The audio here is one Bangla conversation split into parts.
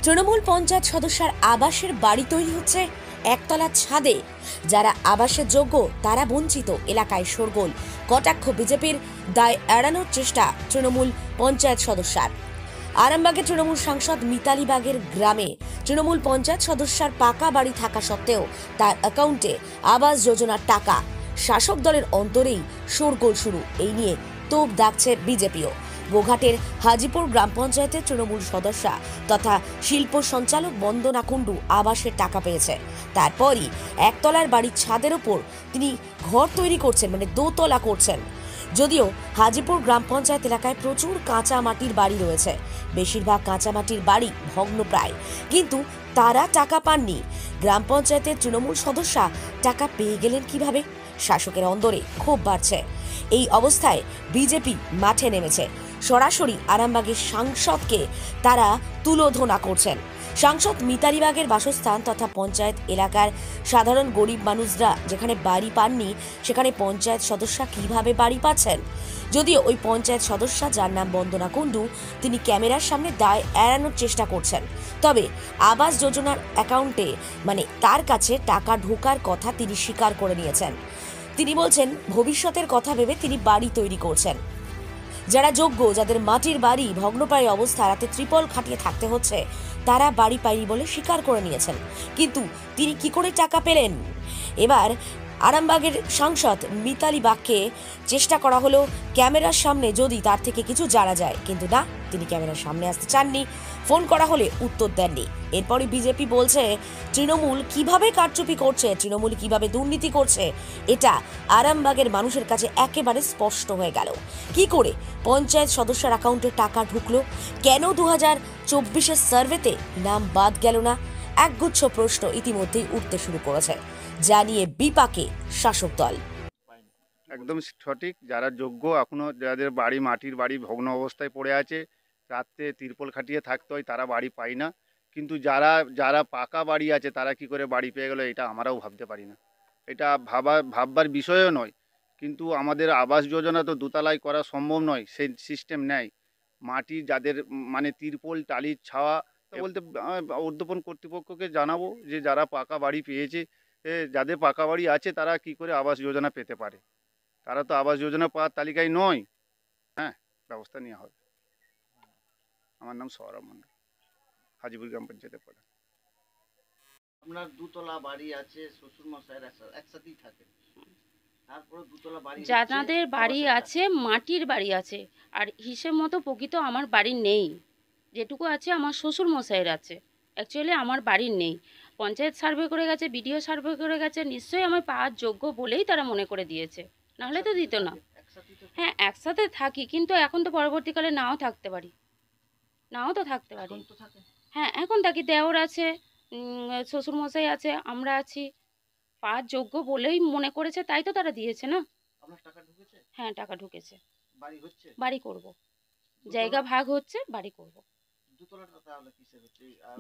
তৃণমূল পঞ্চায়েত সদস্যের আবাসের বাড়ি তৈরি হচ্ছে একতলা ছাদে। যারা আবাসের যোগ্য তারা বঞ্চিত। এলাকায় শোরগোল, কটাক্ষ বিজেপির, দায় এড়ানোর চেষ্টা তৃণমূল পঞ্চায়েত সদস্যার। আরামবাগের তৃণমূল সাংসদ মিতালি বাগের গ্রামে তৃণমূল পঞ্চায়েত সদস্যার পাকা বাড়ি থাকা সত্ত্বেও তার অ্যাকাউন্টে আবাস যোজনার টাকা। শাসক দলের অন্তরেই শোরগোল শুরু। এই নিয়ে তোপ দাগছে বিজেপিও। গোঘাটের হাজিপুর গ্রাম পঞ্চায়েতের তৃণমূল সদস্যা তথা শিল্প সঞ্চালক বন্দনা কুণ্ডু আবাসের টাকা পেয়েছে। তারপরই একতলার বাড়ির ছাদের ওপর তিনি ঘর তৈরি করছেন, মানে দোতলা করছেন। যদিও হাজিপুর গ্রাম পঞ্চায়েত এলাকায় প্রচুর কাঁচা মাটির বাড়ি রয়েছে, বেশিরভাগ কাঁচা মাটির বাড়ি ভগ্নপ্রায়, কিন্তু তারা টাকা পাননি। গ্রাম পঞ্চায়েতের তৃণমূল সদস্যা টাকা পেয়ে গেলেন কিভাবে? শাসকের অন্দরে ক্ষোভ বাড়ছে। এই অবস্থায় বিজেপি মাঠে নেমেছে। সরাসরি আরামবাগের সাংসদকে তারা তুলোধনা করছেন। সাংসদ মিতালি বাগের বাসস্থান তথা পঞ্চায়েত এলাকার সাধারণ গরিব মানুষরা যেখানে বাড়ি পাননি, সেখানে পঞ্চায়েত সদস্যা কিভাবে বাড়ি পাচ্ছেন? যদিও ওই পঞ্চায়েত সদস্যা, যার নাম বন্দনা কুণ্ডু, তিনি ক্যামেরার সামনে দায় এড়ানোর চেষ্টা করছেন। তবে আবাস যোজনার অ্যাকাউন্টে, মানে তার কাছে টাকা ঢোকার কথা তিনি স্বীকার করে নিয়েছেন। তিনি বলছেন ভবিষ্যতের কথা ভেবে তিনি বাড়ি তৈরি করছেন। যারা যোগ্য, যাদের মাটির বাড়ি ভগ্নপ্রায় অবস্থা, রাতে ত্রিপল খাটিয়ে থাকতে হচ্ছে, তারা বাড়ি পায়নি বলে স্বীকার করে নিয়েছেন। কিন্তু তিনি কি করে টাকা পেলেন? এবার আরামবাগের সাংসদ মিতালি বাগকে চেষ্টা করা হলো ক্যামেরার সামনে যদি তার থেকে কিছু জানা যায়, কিন্তু না, তিনি ক্যামেরার সামনে আসতে চাননি। ফোন করা হলে উত্তর দেননি। এরপরে বিজেপি বলছে তৃণমূল কিভাবে কারচুপি করছে, তৃণমূল কিভাবে দুর্নীতি করছে, এটা আরামবাগের মানুষের কাছে একেবারে স্পষ্ট হয়ে গেল। কি করে পঞ্চায়েত সদস্যের অ্যাকাউন্টে টাকা ঢুকলো? কেন 2024-এর সার্ভেতে নাম বাদ গেল না? একগুচ্ছ প্রশ্ন ইতিমধ্যেই উঠতে শুরু করেছে, যা নিয়ে বিপাকে শাসক দল। একদম সঠিক। যারা যোগ্য, এখনো যাদের বাড়ি মাটির বাড়ি ভগ্ন অবস্থায় পড়ে আছে, রাত্রে তিরপল খাটিয়ে থাকতে হয়, তারা বাড়ি পায় না। কিন্তু যারা পাকা বাড়ি আছে তারা কি করে বাড়ি পেয়ে গেল, এটা আমরাও ভাবতে পারি না। এটা ভাববার বিষয়ও নয়। কিন্তু আমাদের আবাস যোজনা তো দোতলায় করা সম্ভব নয়, সেই সিস্টেম নেই। মাটি যাদের, মানে তিরপল টালির ছাওয়া বলতে, ঊর্ধ্বতন কর্তৃপক্ষকে জানাবো যে যারা পাকা বাড়ি পেয়েছে, যাদের পাকা বাড়ি আছে, তারা কি করে আবাস যোজনা পেতে পারে। তারা তো আবাস যোজনা পাওয়ার তালিকায় নয়। হ্যাঁ, ব্যবস্থা নেওয়া হবে। আমার নাম সৌরভ মন্ডল, হাজিপুর গ্রাম পঞ্চায়েতের প্রধান। আপনার দুতলা বাড়ি আছে, শ্বশুর মশাইয়ের একসাথেই থাকে, তারপরে দুতলা বাড়ি, যাদের বাড়ি আছে মাটির বাড়ি আছে, আর হিসেব মতো প্রকৃত আমার বাড়ি নেই। যেটুকু আছে আমার শ্বশুর মশাইয়ের আছে, অ্যাকচুয়ালি আমার বাড়ির নেই। পঞ্চায়েত সার্ভে করে গেছে, বিডিও সার্ভে করে গেছে, নিশ্চয়ই আমার পাওয়ার যোগ্য বলেই তারা মনে করে দিয়েছে, নাহলে তো দিত না। হ্যাঁ, একসাথে থাকি, কিন্তু এখন তো পরবর্তীকালে নাও থাকতে পারি, নাও তো থাকতে পারি। হ্যাঁ, এখন থাকি, দেওর আছে, শ্বশুরমশাই আছে, আমরা আছি। পাওয়ার যোগ্য বলেই মনে করেছে, তাই তো তারা দিয়েছে না। হ্যাঁ, টাকা ঢুকেছে। বাড়ি করব, জায়গা ভাগ হচ্ছে, বাড়ি করব।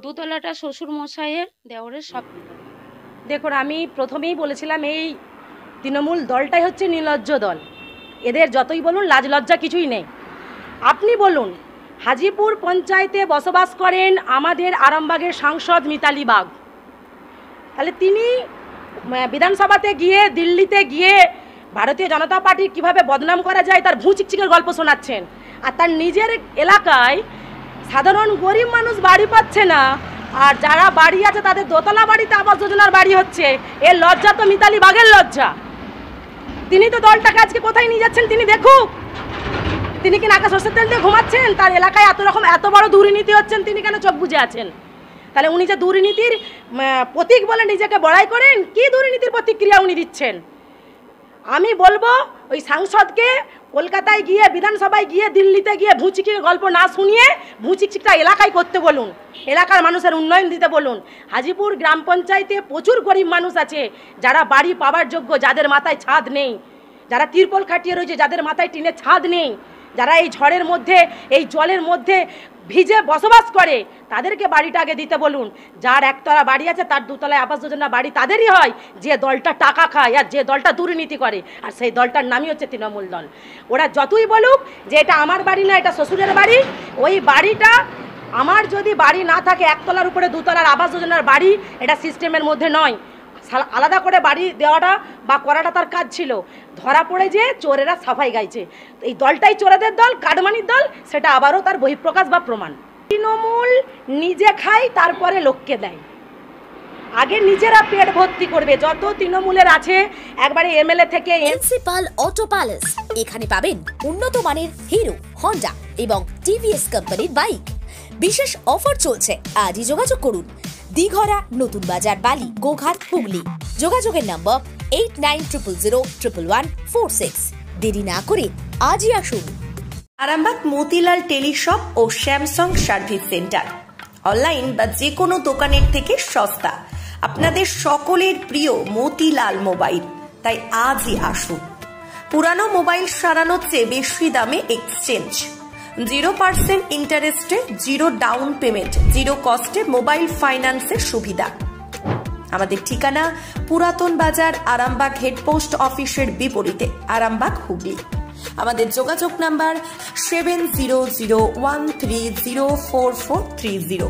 দুতলাটা শ্বশুরমশাইয়ের, দেওরের, সব। দেখুন, আমি প্রথমেই বলেছিলাম এই তৃণমূল দলটাই হচ্ছে নির্লজ্জ দল। এদের যতই বলুন লাজ লজ্জা কিছুই নেই। আপনি বলুন, হাজিপুর পঞ্চায়েতে বসবাস করেন আমাদের আরামবাগের সাংসদ মিতালি বাগ, তাহলে তিনি বিধানসভাতে গিয়ে, দিল্লিতে গিয়ে ভারতীয় জনতা পার্টির কীভাবে বদনাম করা যায় তার ভুঁচিকচিকের গল্প শোনাচ্ছেন, আর তার নিজের এলাকায় সাধারণ গরিব মানুষ বাড়ি পাচ্ছে না, আর যারা বাড়ি আছে তাদের দোতলা বাড়িতে আবাস যোজনার বাড়ি হচ্ছে। এর লজ্জা তো মিতালি বাগের লজ্জা। তিনি তো দলটাকে আজকে কোথায় নিয়ে যাচ্ছেন তিনি দেখুক। তিনি কি নাকা সরষের তেল দিয়ে ঘুমাচ্ছেন? তার এলাকায় এত বড় দুর্নীতি হচ্ছেন, তিনি কেন চোখ বুজে আছেন? তাহলে উনি যে দুর্নীতির প্রতীক বলে নিজেকে বড়াই করেন, কি দুর্নীতির প্রতিক্রিয়া উনি দিচ্ছেন? আমি বলবো ওই সাংসদকে কলকাতায় গিয়ে, বিধানসভায় গিয়ে, দিল্লিতে গিয়ে ভুঁচিকির গল্প না শুনিয়ে ভুঁচিকচিকটা এলাকায় করতে বলুন, এলাকার মানুষের উন্নয়ন দিতে বলুন। হাজিপুর গ্রাম পঞ্চায়েতে প্রচুর গরিব মানুষ আছে যারা বাড়ি পাওয়ার যোগ্য, যাদের মাথায় ছাদ নেই, যারা তিরপল খাটিয়ে রয়েছে, যাদের মাথায় টিনের ছাদ নেই, যারা এই ঝড়ের মধ্যে, এই জলের মধ্যে ভিজে বসবাস করে, তাদেরকে বাড়িটা আগে দিতে বলুন। যার একতলা বাড়ি আছে তার দুতলায় আবাস যোজনা বাড়ি তাদেরই হয়, যে দলটা টাকা খায় আর যে দলটা দুর্নীতি করে, আর সেই দলটার নামই হচ্ছে তৃণমূল দল। ওরা যতই বলুক যে এটা আমার বাড়ি না, এটা শ্বশুরের বাড়ি, ওই বাড়িটা আমার যদি বাড়ি না থাকে, একতলার উপরে দুতলার আবাস যোজনার বাড়ি, এটা সিস্টেমের মধ্যে নয়। আলাদা করে বাড়ি দেওয়াটা বা করাটা তার কাজ ছিল। ধরা পড়ে যে চোরেরা সাফাই গাইছে, এই দলটাই চোরেদের দল, কাটমানির দল, সেটা আবারও তার বহিঃপ্রকাশ বা প্রমাণ। তৃণমূল নিজে খায়, তারপরে লোককে দেয়। আগে নিজেরা পেট ভর্তি করবে। যত তৃণমূলের আছে একবারে এমএলএ থেকে প্রিন্সিপাল অটো প্যালেস, এখানে পাবেন উন্নত মানের হিরো, হন্ডা এবং টিভিএস কোম্পানির বাইক। বিশেষ অফার চলছে, আজই যোগাযোগ করুন। দিঘরা, নতুন বাজার, বালি, গোঘাট, হুগলি। যোগাযোগের নম্বর 8900011146। দেরি না করে আজই আসুন। আরামবাগ মতিলাল টেলিশপ ও স্যামসাং সার্ভিস সেন্টার, অনলাইন বা যে কোনো দোকানের থেকে সস্তা। আপনাদের সকলের প্রিয় মতিলাল মোবাইল, তাই আজই আসুন। পুরানো মোবাইল সারানোর চেয়ে বেশি দামে এক্সচেঞ্জ, 0% ইন্টারেস্টে, 0 ডাউন পেমেন্ট, 0 কস্টে মোবাইল ফাইন্যান্সের সুবিধা। আমাদের ঠিকানা পুরাতন বাজার, আরামবাগ হেডপোস্ট অফিসের বিপরীতে, আরামবাগ, হুগলি। আমাদের যোগাযোগ নাম্বার 7001304430।